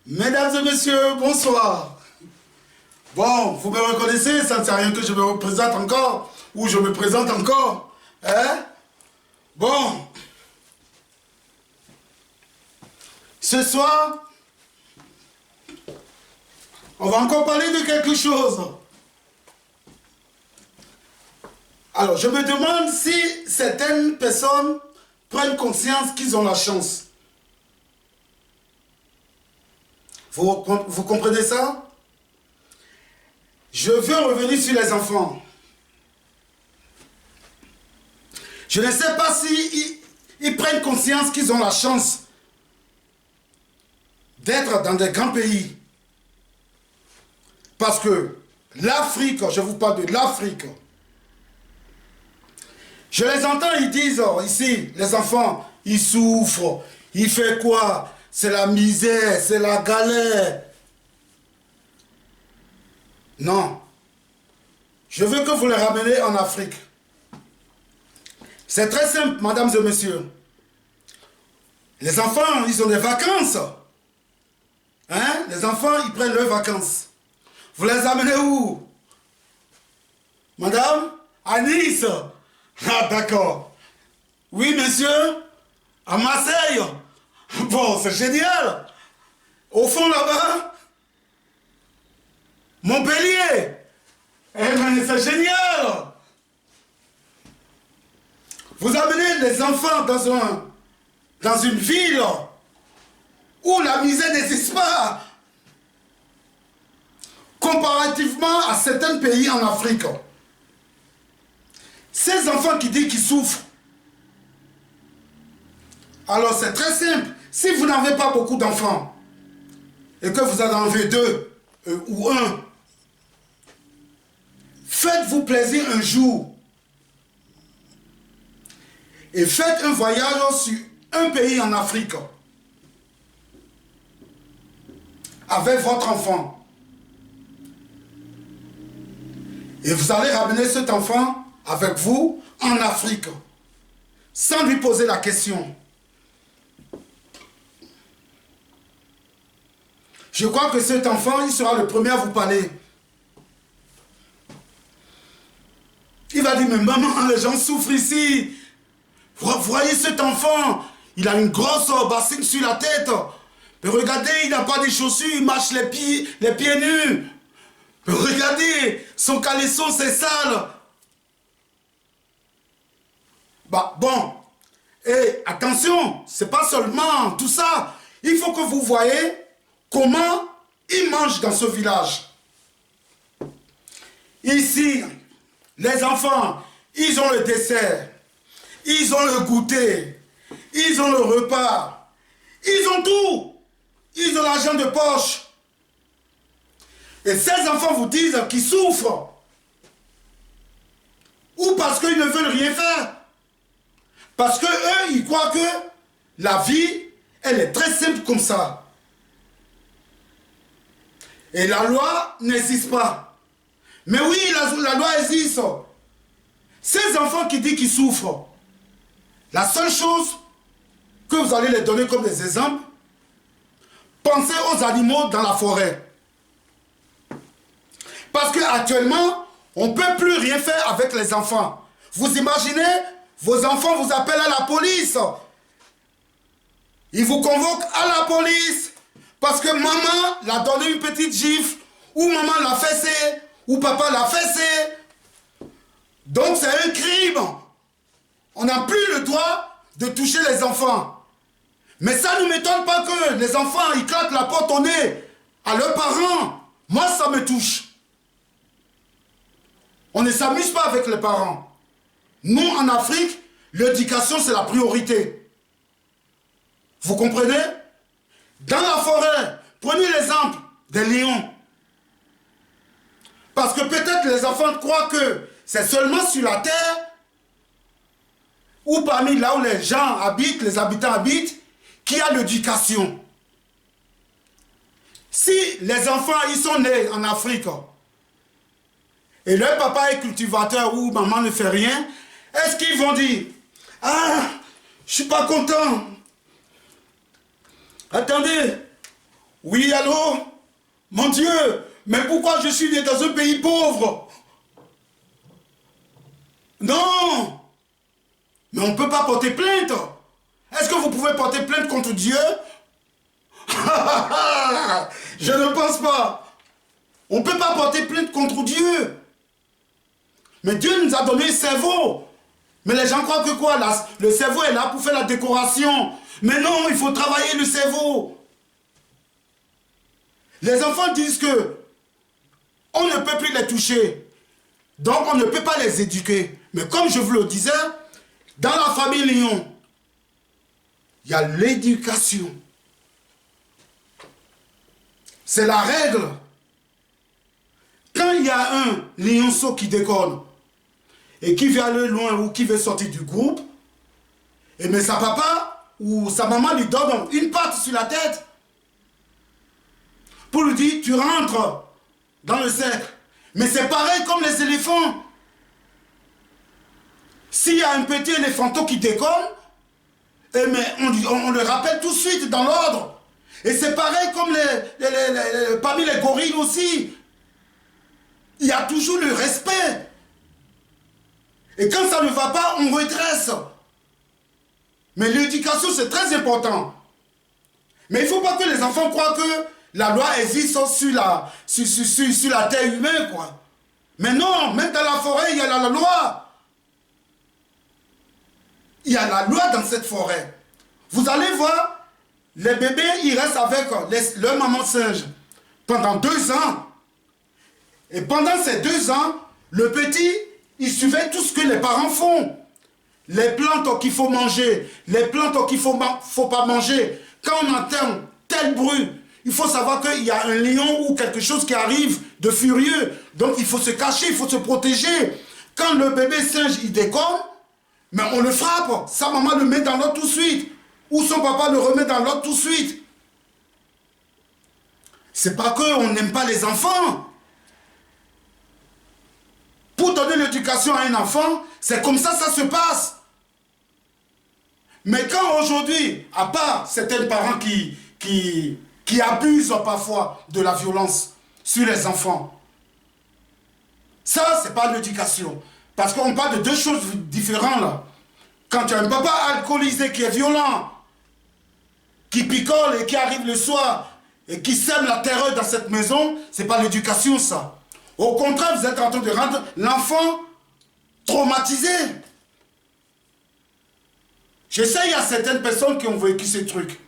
Mesdames et messieurs, bonsoir. Bon, vous me reconnaissez, ça ne sert à rien que je me représente encore, ou je me présente encore. Hein? Bon. Ce soir, on va encore parler de quelque chose. Alors, je me demande si certaines personnes prennent conscience qu'ils ont la chance. Vous comprenez ça? Je veux revenir sur les enfants. Je ne sais pas si ils prennent conscience qu'ils ont la chance d'être dans des grands pays. Parce que l'Afrique, je vous parle de l'Afrique, je les entends, ils disent, ici, les enfants, ils souffrent, ils font quoi? C'est la misère, c'est la galère. Non. Je veux que vous les rameniez en Afrique. C'est très simple, mesdames et messieurs. Les enfants, ils ont des vacances. Hein? Les enfants, ils prennent leurs vacances. Vous les amenez où? Madame? À Nice? Ah, d'accord. Oui, monsieur? À Marseille? Bon, c'est génial. Au fond, là-bas, Montpellier. Eh bien, c'est génial. Vous amenez les enfants dans une ville où la misère n'existe pas. Comparativement à certains pays en Afrique. Ces enfants qui disent qu'ils souffrent. Alors c'est très simple. Si vous n'avez pas beaucoup d'enfants et que vous en avez deux ou un, faites-vous plaisir un jour et faites un voyage sur un pays en Afrique avec votre enfant. Et vous allez ramener cet enfant avec vous en Afrique sans lui poser la question. Je crois que cet enfant, il sera le premier à vous parler. Il va dire, mais maman, les gens souffrent ici. Vous voyez cet enfant, il a une grosse bassine sur la tête. Mais regardez, il n'a pas de chaussures, il marche les pieds nus. Mais regardez, son caleçon, c'est sale. Bah bon, et attention, c'est pas seulement tout ça. Il faut que vous voyez comment ils mangent dans ce village. Ici, les enfants, ils ont le dessert, ils ont le goûter, ils ont le repas, ils ont tout. Ils ont l'argent de poche. Et ces enfants vous disent qu'ils souffrent. Ou parce qu'ils ne veulent rien faire. Parce que eux, ils croient que la vie, elle est très simple comme ça. Et la loi n'existe pas. Mais oui, la loi existe. Ces enfants qui disent qu'ils souffrent, la seule chose que vous allez les donner comme des exemples, pensez aux animaux dans la forêt. Parce qu'actuellement, on ne peut plus rien faire avec les enfants. Vous imaginez, vos enfants vous appellent à la police. Ils vous convoquent à la police parce que maman l'a donné une petite gifle, ou maman l'a fessé, ou papa l'a fessé. Donc c'est un crime. On n'a plus le droit de toucher les enfants. Mais ça ne m'étonne pas que les enfants, ils claquent la porte au nez à leurs parents. Moi, ça me touche. On ne s'amuse pas avec les parents. Nous, en Afrique, l'éducation, c'est la priorité. Vous comprenez? Dans la forêt, prenez l'exemple des lions. Parce que peut-être les enfants croient que c'est seulement sur la terre ou parmi là où les gens habitent, les habitants habitent, qu'il y a l'éducation. Si les enfants, ils sont nés en Afrique, et leur papa est cultivateur ou maman ne fait rien, est-ce qu'ils vont dire, ah, je suis pas content. Attendez, oui, allô? Mon Dieu, mais pourquoi je suis né dans un pays pauvre? Non, mais on ne peut pas porter plainte. Est-ce que vous pouvez porter plainte contre Dieu? Je ne pense pas. On ne peut pas porter plainte contre Dieu. Mais Dieu nous a donné un cerveau. Mais les gens croient que quoi? Le cerveau est là pour faire la décoration. Mais non, il faut travailler le cerveau. Les enfants disent que on ne peut plus les toucher. Donc on ne peut pas les éduquer. Mais comme je vous le disais, dans la famille Lion, il y a l'éducation. C'est la règle. Quand il y a un lionceau qui déconne et qui veut aller loin ou qui veut sortir du groupe, et mais sa papa ou sa maman lui donne une patte sur la tête pour lui dire, tu rentres dans le cercle. Mais c'est pareil comme les éléphants. S'il y a un petit éléphanteau qui déconne, eh mais on le rappelle tout de suite dans l'ordre. Et c'est pareil comme parmi les gorilles aussi. Il y a toujours le respect. Et quand ça ne va pas, on redresse. Mais l'éducation, c'est très important. Mais il ne faut pas que les enfants croient que la loi existe sur la terre humaine, quoi. Mais non, même dans la forêt, il y a la loi. Il y a la loi dans cette forêt. Vous allez voir, les bébés, ils restent avec leur maman singe pendant 2 ans. Et pendant ces 2 ans, le petit, il suivait tout ce que les parents font. Les plantes qu'il faut manger, les plantes qu'il ne faut pas manger. Quand on entend tel bruit, il faut savoir qu'il y a un lion ou quelque chose qui arrive de furieux. Donc il faut se cacher, il faut se protéger. Quand le bébé singe, il déconne, mais on le frappe. Sa maman le met dans l'eau tout de suite. Ou son papa le remet dans l'eau tout de suite. C'est pas qu'on n'aime pas les enfants. Pour donner l'éducation à un enfant, c'est comme ça se passe. Mais quand aujourd'hui, à part certains parents qui abusent parfois de la violence sur les enfants, ça, c'est pas l'éducation. Parce qu'on parle de 2 choses différentes là. Quand tu as un papa alcoolisé qui est violent, qui picole et qui arrive le soir et qui sème la terreur dans cette maison, c'est pas l'éducation ça. Au contraire, vous êtes en train de rendre l'enfant traumatisé. Je sais, il y a certaines personnes qui ont vécu ces trucs.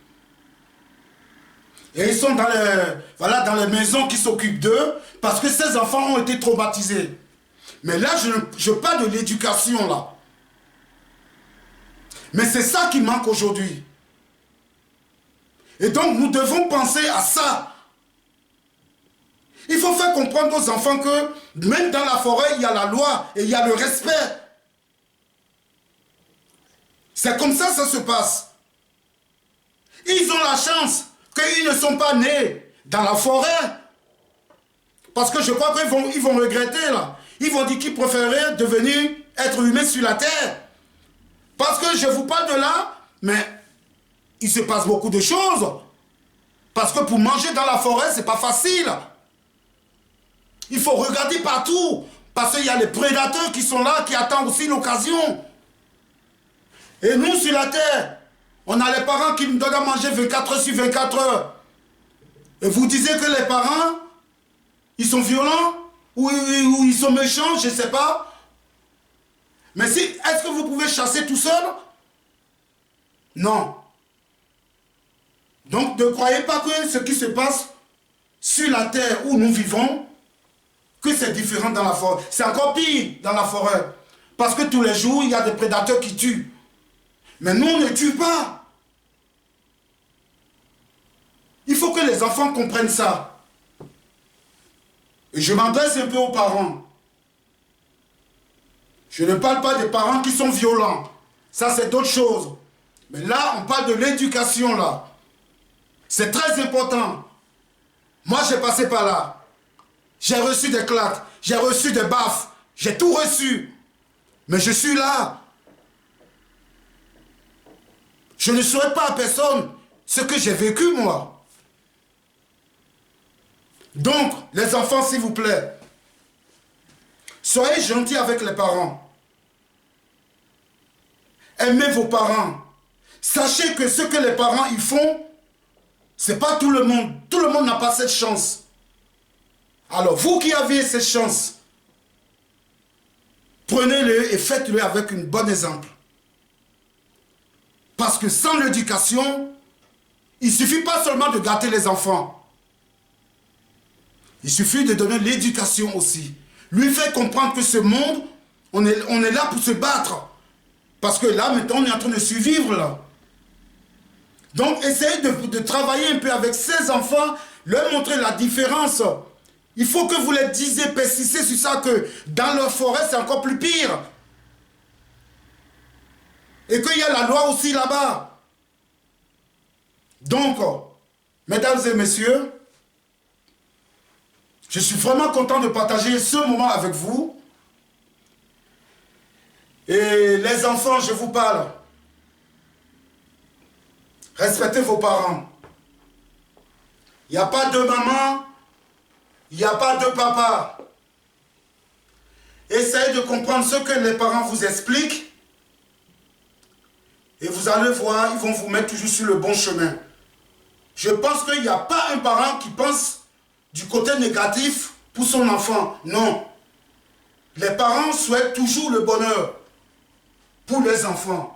Et ils sont dans les maisons qui s'occupent d'eux parce que ces enfants ont été traumatisés. Mais là, je parle de l'éducation là. Mais c'est ça qui manque aujourd'hui. Et donc, nous devons penser à ça. Il faut faire comprendre aux enfants que même dans la forêt, il y a la loi et il y a le respect. C'est comme ça que ça se passe. Ils ont la chance qu'ils ne sont pas nés dans la forêt. Parce que je crois qu'ils vont regretter là. Ils vont dire qu'ils préféraient devenir être humains sur la terre. Parce que je vous parle de là, mais il se passe beaucoup de choses. Parce que pour manger dans la forêt, c'est pas facile. Il faut regarder partout. Parce qu'il y a les prédateurs qui sont là, qui attendent aussi l'occasion. Et nous, sur la terre, on a les parents qui nous donnent à manger 24 heures sur 24 heures. Et vous disiez que les parents, ils sont violents ou ils sont méchants, je ne sais pas. Mais si, est-ce que vous pouvez chasser tout seul? Non. Donc ne croyez pas que ce qui se passe sur la terre où nous vivons, que c'est différent dans la forêt. C'est encore pire dans la forêt. Parce que tous les jours, il y a des prédateurs qui tuent. Mais nous, on ne tue pas. Il faut que les enfants comprennent ça. Et je m'adresse un peu aux parents. Je ne parle pas des parents qui sont violents. Ça, c'est d'autres choses. Mais là, on parle de l'éducation, là. C'est très important. Moi, j'ai passé par là. J'ai reçu des claques. j'ai reçu des baffes, j'ai tout reçu. Mais je suis là. Je ne souhaite pas à personne ce que j'ai vécu, moi. Donc, les enfants, s'il vous plaît, soyez gentils avec les parents. Aimez vos parents. Sachez que ce que les parents y font, c'est pas tout le monde. Tout le monde n'a pas cette chance. Alors, vous qui avez cette chance, prenez-le et faites-le avec un bon exemple. Parce que sans l'éducation, il ne suffit pas seulement de gâter les enfants. Il suffit de donner l'éducation aussi. Lui faire comprendre que ce monde, on est là pour se battre. Parce que là, maintenant, on est en train de survivre là. Donc, essayez de travailler un peu avec ces enfants, leur montrer la différence. Il faut que vous les disiez, persistez sur ça, que dans leur forêt, c'est encore plus pire. Et qu'il y a la loi aussi là-bas. Donc, mesdames et messieurs, je suis vraiment content de partager ce moment avec vous. Et les enfants, je vous parle. Respectez vos parents. Il n'y a pas de maman, il n'y a pas de papa. Essayez de comprendre ce que les parents vous expliquent. Et vous allez voir, ils vont vous mettre toujours sur le bon chemin. Je pense qu'il n'y a pas un parent qui pense du côté négatif pour son enfant. Non. Les parents souhaitent toujours le bonheur pour les enfants.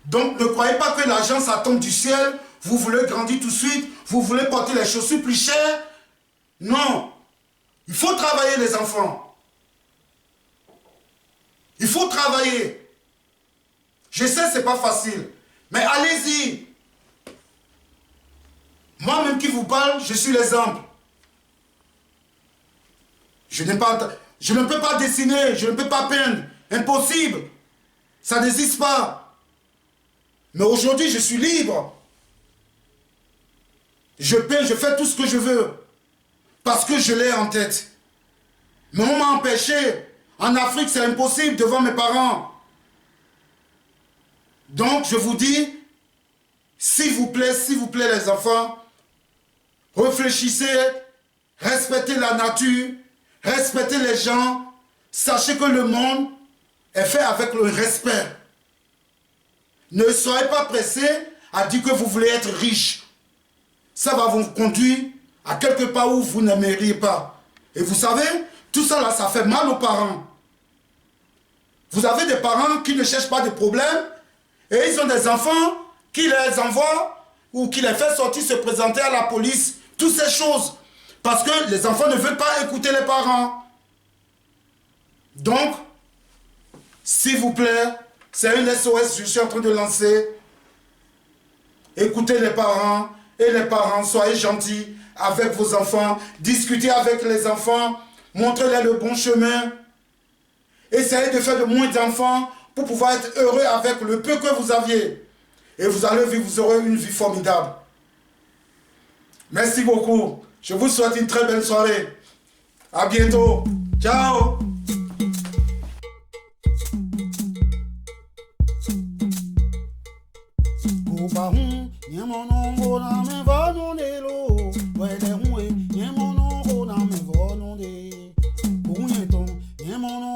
Donc ne croyez pas que l'argent ça tombe du ciel, vous voulez grandir tout de suite, vous voulez porter les chaussures plus chères. Non. Il faut travailler les enfants. Il faut travailler. Je sais, c'est pas facile. Mais allez-y. Moi-même qui vous parle, je suis l'exemple. Je ne peux pas dessiner, je ne peux pas peindre. Impossible. Ça n'existe pas. Mais aujourd'hui, je suis libre. Je peins, je fais tout ce que je veux. Parce que je l'ai en tête. Mais on m'a empêché. En Afrique, c'est impossible devant mes parents. Donc, je vous dis, s'il vous plaît, les enfants, réfléchissez, respectez la nature, respectez les gens, sachez que le monde est fait avec le respect. Ne soyez pas pressés à dire que vous voulez être riche. Ça va vous conduire à quelque part où vous n'aimeriez pas. Et vous savez, tout ça là, ça fait mal aux parents. Vous avez des parents qui ne cherchent pas de problèmes, et ils ont des enfants qui les envoient ou qui les fait sortir se présenter à la police. Toutes ces choses. Parce que les enfants ne veulent pas écouter les parents. Donc, s'il vous plaît, c'est une SOS que je suis en train de lancer. Écoutez les parents. Et les parents, soyez gentils avec vos enfants. Discutez avec les enfants. Montrez-les le bon chemin. Essayez de faire de moins d'enfants pour pouvoir être heureux avec le peu que vous aviez. Et vous allez vivre, vous aurez une vie formidable. Merci beaucoup. Je vous souhaite une très belle soirée. À bientôt. Ciao. Mon